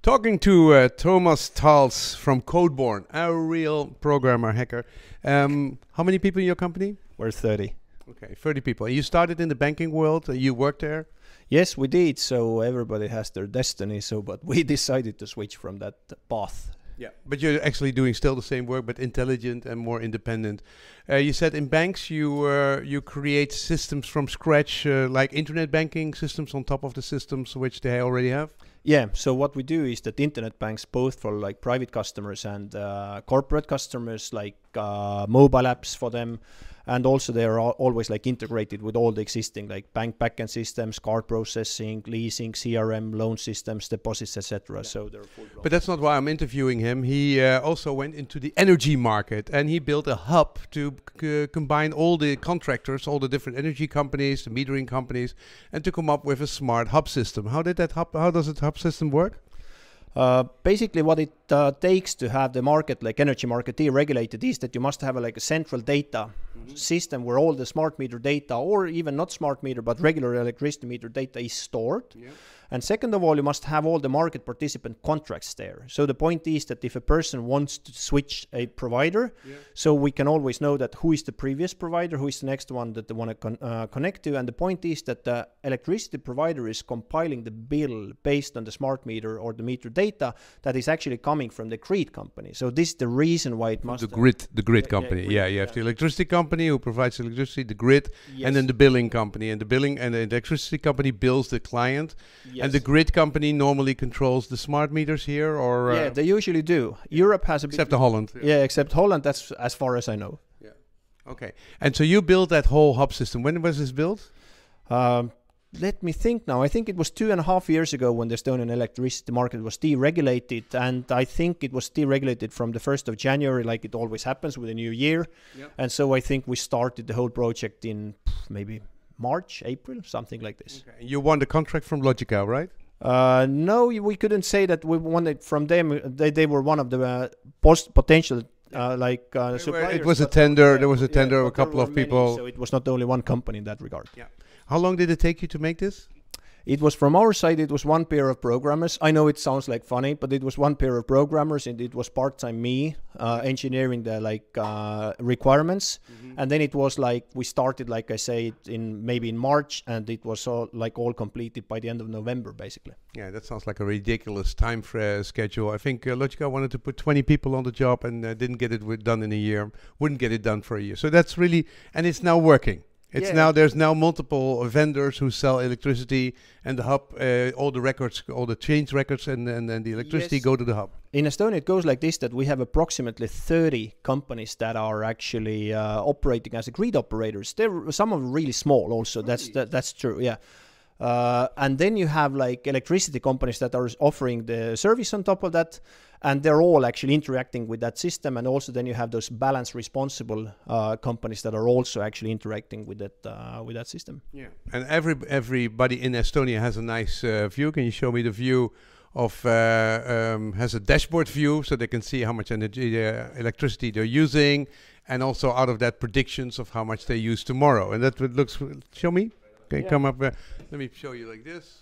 Talking to Toomas Talts from CodeBorne, a real programmer hacker. How many people in your company? We're 30. Okay, 30 people. You started in the banking world. You worked there? Yes, we did. So everybody has their destiny. But we decided to switch from that path. Yeah, but you're actually doing still the same work, but intelligent and more independent. You said in banks you create systems from scratch, like internet banking systems on top of the systems which they already have? Yeah, so what we do is that internet banks, both for like private customers and corporate customers, like mobile apps for them, and also they are always like integrated with all the existing like bank backend systems, card processing, leasing, CRM, loan systems, deposits, etc. Yeah. So they're full. But that's not why I'm interviewing him. He also went into the energy market and he built a hub to combine all the contractors, all the different energy companies, the metering companies, and to come up with a smart hub system. How does that hub system work? Basically what it takes to have the market, like energy market, deregulated is that you must have like a central data system where all the smart meter data, or even not smart meter but regular electricity meter data, is stored. Yeah. And second of all, you must have all the market participant contracts there. So the point is that if a person wants to switch a provider, so we can always know that who is the previous provider, who is the next one that they want to connect to. And the point is that the electricity provider is compiling the bill based on the smart meter or the meter data that is actually coming from the grid company. So this is the reason why it must... The grid company. Yeah, you have the electricity company who provides electricity, the grid, and then the billing company. And the billing and the electricity company bills the client. Yes. And the grid company normally controls the smart meters here, or yeah, they usually do. Europe has a bit, except Holland. Yeah, except Holland. That's as far as I know. Yeah. Okay. And so you built that whole hub system. When was this built? Let me think now. I think it was 2.5 years ago when the Estonian electricity market was deregulated, and I think it was deregulated from the 1st of January, like it always happens with a new year. Yep. And so I think we started the whole project in maybe March, April, something like this. Okay. You won the contract from Logica, right? No, we couldn't say that we won it from them. They were one of the potential suppliers. It was a tender. There was a tender of a couple of people. Many, so it was not only one company in that regard. Yeah. How long did it take you to make this? It was from our side, it was one pair of programmers. I know it sounds like funny, but it was one pair of programmers, and it was part-time me engineering the requirements. And then it was like we started, like I say, maybe in March, and it was all completed by the end of November, basically. Yeah, that sounds like a ridiculous time schedule. I think Logica wanted to put 20 people on the job and didn't get it done in a year. Wouldn't get it done for a year. So that's really, and it's now working. There's now multiple vendors who sell electricity, and the hub, all the records, all the change records and the electricity go to the hub. In Estonia it goes like this, that we have approximately 30 companies that are actually operating as grid operators. Some of them really small also. Really? That's true, yeah. And then you have like electricity companies that are offering the service on top of that, and they're all actually interacting with that system. And also then you have those balance responsible companies that are also actually interacting with that system. Yeah. And everybody in Estonia has a nice view. Can you show me the view of has a dashboard view, so they can see how much energy electricity they're using, and also out of that predictions of how much they use tomorrow. And that looks. Show me. Okay, come up. Let me show you like this.